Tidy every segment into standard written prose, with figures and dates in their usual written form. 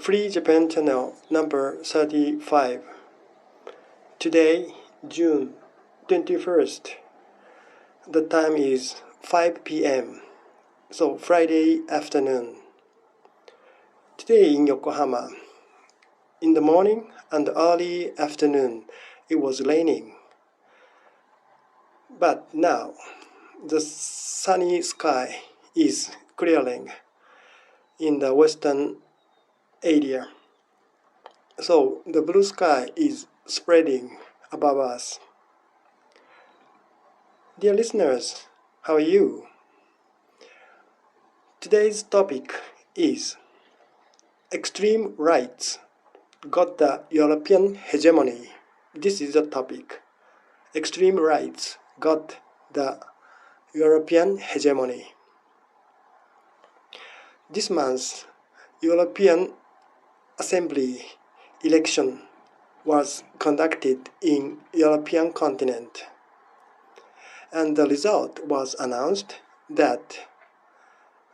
Free Japan Channel number 35. Today, June 21st. The time is 5 p.m. So Friday afternoon. Today in Yokohama, in the morning and early afternoon, it was raining. But now, the sunny sky is clearing in the western area. So the blue sky is spreading above us. Dear listeners, how are you? Today's topic is extreme rights got the European hegemony. This is the topic. Extreme rights got the European hegemony. This month, European Assembly election was conducted in European continent, and the result was announced that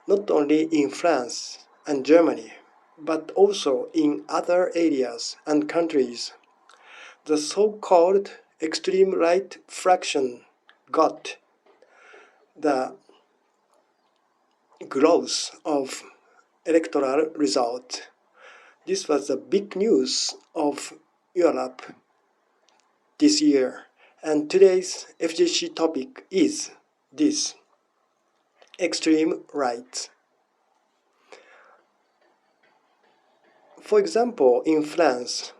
not only in France and Germany, but also in other areas and countries, the so-called extreme right fraction got the growth of electoral result. This was the big news of Europe this year, and today's FGC topic is this: extreme right. For example, in France,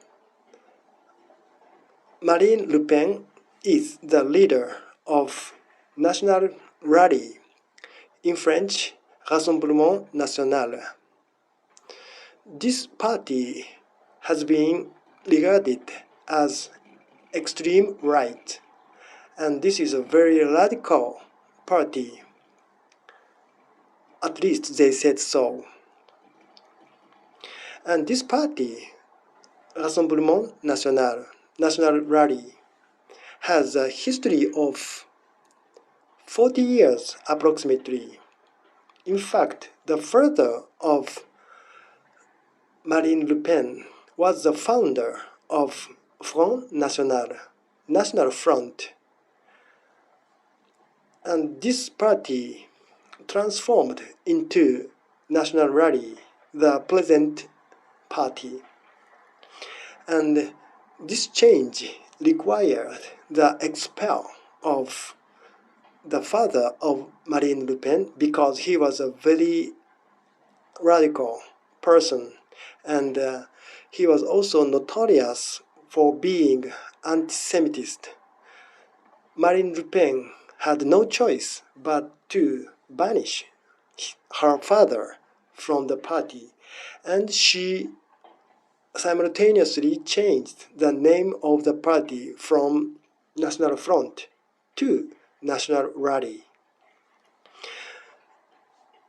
Marine Le Pen is the leader of National Rally, in French, Rassemblement National. This party has been regarded as extreme right, and this is a very radical party. At least they said so. And this party, Rassemblement National, National Rally, has a history of 40 years approximately. In fact, the father of Marine Le Pen was the founder of Front National, National Front. And this party transformed into National Rally, the present party. And this change required the expel of the father of Marine Le Pen because he was a very radical person, and he was also notorious for being anti-Semitist. Marine Le Pen had no choice but to banish her father from the party, and she simultaneously changed the name of the party from National Front to National Rally.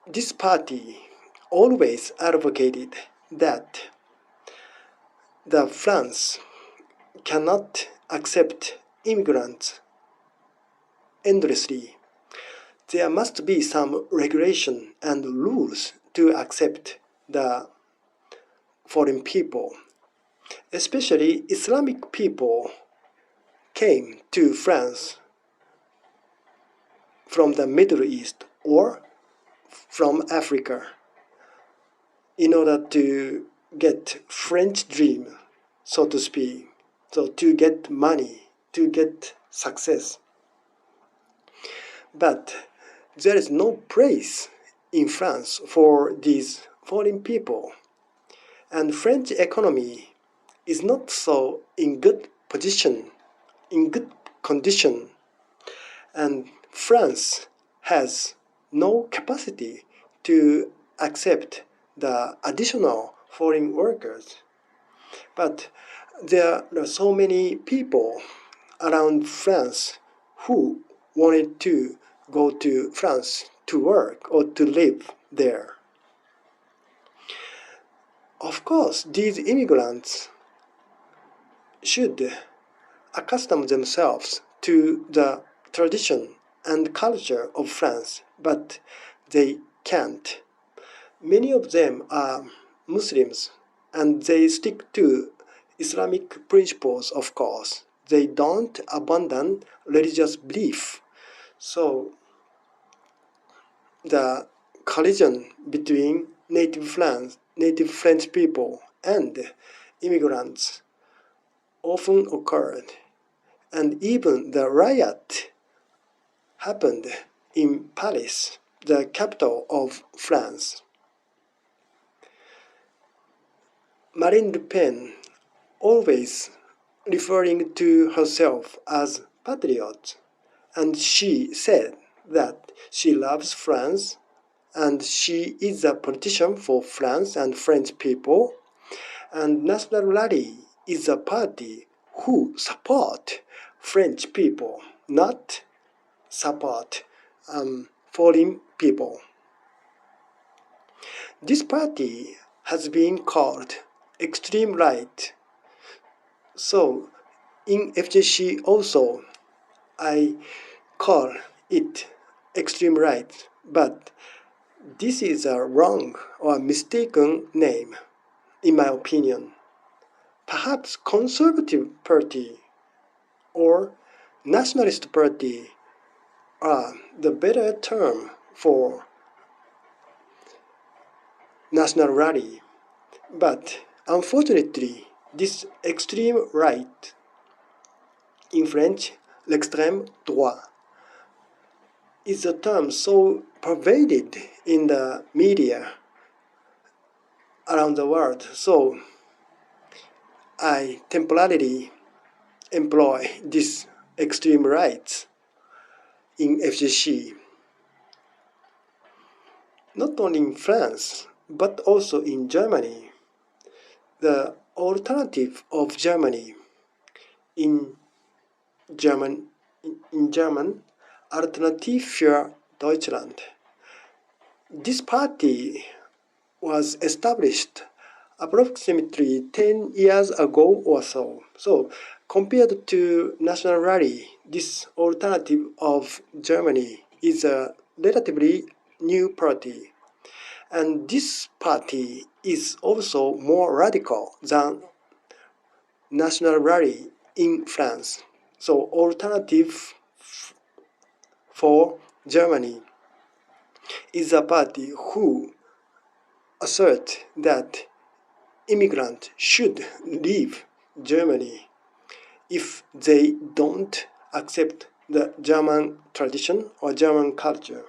This party always advocated that the France cannot accept immigrants endlessly. There must be some regulation and rules to accept the foreign people. Especially Islamic people came to France from the Middle East or from Africa in order to get French dream, so to speak, so to get money, to get success. But there is no place in France for these foreign people, and French economy is not so in good position, in good condition, and France has no capacity to accept the additional foreign workers. But there are so many people around France who wanted to go to France to work or to live there. Of course, these immigrants should accustom themselves to the tradition and culture of France, but they can't. Many of them are Muslims, and they stick to Islamic principles, of course. They don't abandon religious belief. So the collision between native French people and immigrants often occurred, and even the riot happened in Paris, the capital of France. Marine Le Pen, always referring to herself as patriot, and she said that she loves France and she is a politician for France and French people, and National Rally is a party who support French people, not support foreign people. This party has been called extreme right. So in FJC also I call it extreme right, but this is a wrong or mistaken name, in my opinion. Perhaps Conservative Party or Nationalist Party are the better term for National Rally. But unfortunately, this extreme right, in French, l'extrême droit, is a term so pervaded in the media around the world. So I temporarily employ this extreme right in FGC, not only in France, but also in Germany. The alternative of Germany in German, Alternative für Deutschland. This party was established approximately 10 years ago or so. So, compared to National Rally, this alternative of Germany is a relatively new party. And this party is also more radical than National Rally in France. So, alternative for Germany is a party who assert that immigrants should leave Germany if they don't accept the German tradition or German culture.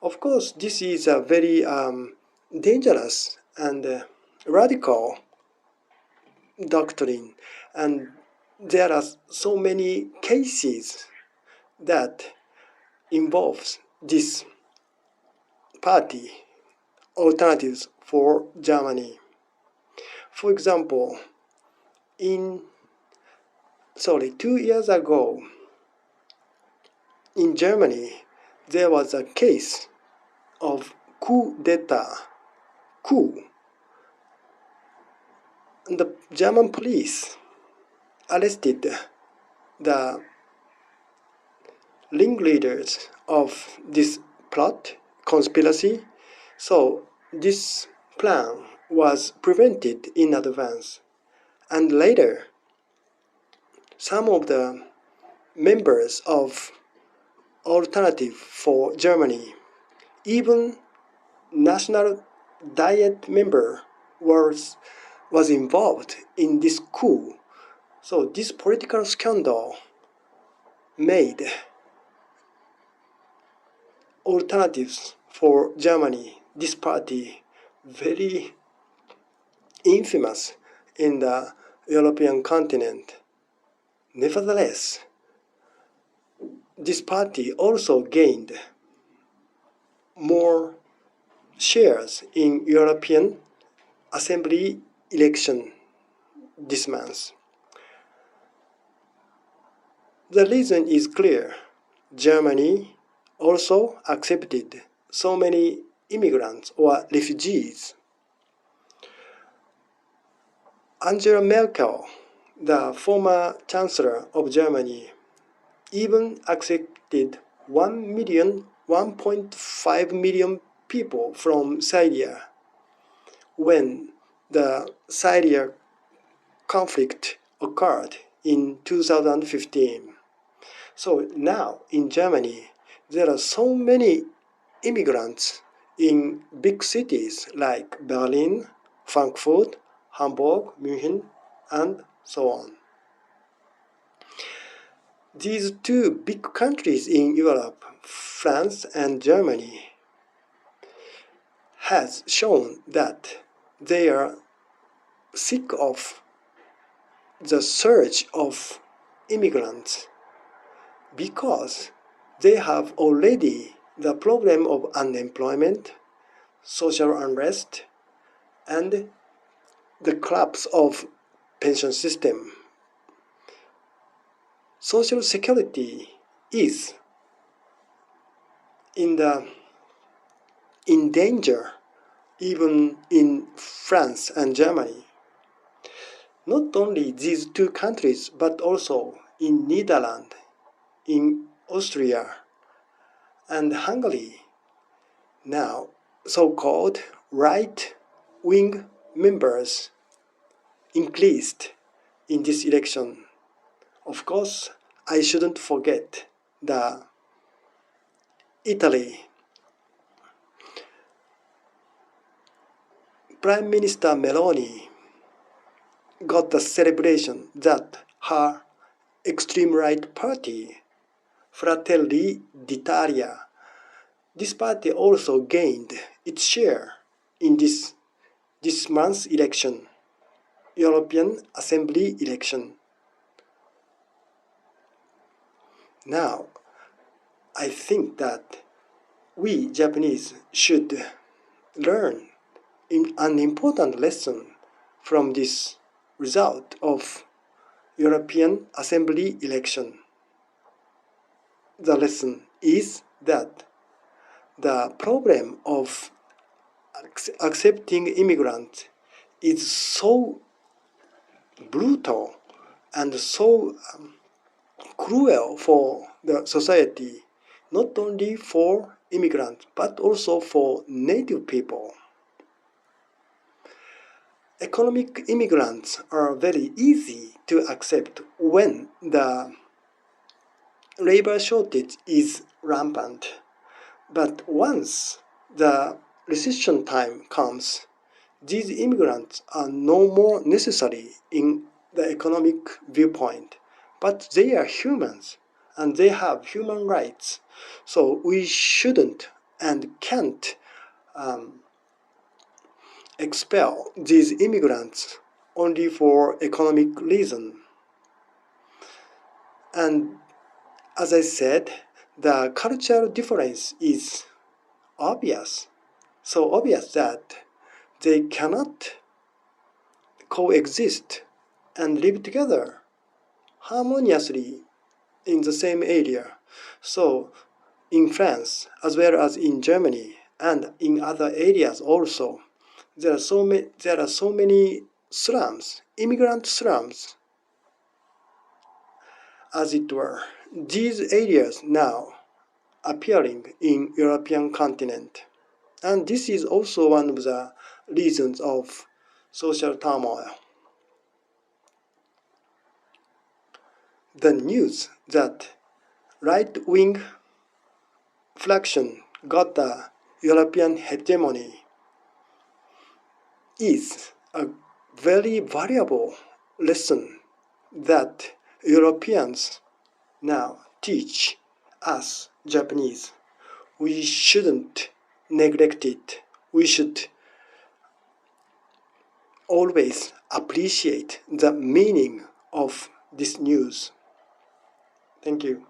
Of course, this is a very dangerous and radical doctrine, and there are so many cases that involves this party, alternatives for Germany. For example, 2 years ago, in Germany, there was a case of coup coup. And the German police arrested the ringleaders of this plot, conspiracy. So this plan was prevented in advance. And later, some of the members of Alternative for Germany, even National Diet member was involved in this coup. So this political scandal made Alternatives for Germany, this party, very infamous in the European continent. Nevertheless, this party also gained more shares in European Assembly election this month. The reason is clear. Germany also accepted so many immigrants or refugees. Angela Merkel, the former Chancellor of Germany, even accepted 1.5 million people from Syria when the Syria conflict occurred in 2015. So now in Germany, there are so many immigrants in big cities like Berlin, Frankfurt, Hamburg, München, and so on. These two big countries in Europe, France and Germany, has shown that they are sick of the surge of immigrants because they have already the problem of unemployment, social unrest, and the collapse of pension system. Social security is in danger even in France and Germany. Not only these two countries, but also in Netherlands, in Austria, and Hungary. Now, so-called right-wing members increased in this election. Of course, I shouldn't forget the Italy. Prime Minister Meloni got the celebration that her extreme right party, Fratelli d'Italia, this party also gained its share in this month's election, European Assembly election. Now, I think that we Japanese should learn an important lesson from this result of European Assembly election. The lesson is that the problem of accepting immigrants is so brutal and so cruel for the society, not only for immigrants, but also for native people. Economic immigrants are very easy to accept when the labor shortage is rampant. But once the recession time comes, these immigrants are no more necessary in the economic viewpoint, but they are humans and they have human rights. So we shouldn't and can't expel these immigrants only for economic reason. And as I said, the cultural difference is obvious. So obvious that they cannot coexist and live together harmoniously in the same area. So in France, as well as in Germany and in other areas also, there are so many slums, immigrant slums, as it were. These areas now appearing in European continent. And this is also one of the reasons of social turmoil. The news that right-wing faction got the European hegemony is a very valuable lesson that Europeans now teach us Japanese. We shouldn't neglect it. We should always appreciate the meaning of this news. Thank you.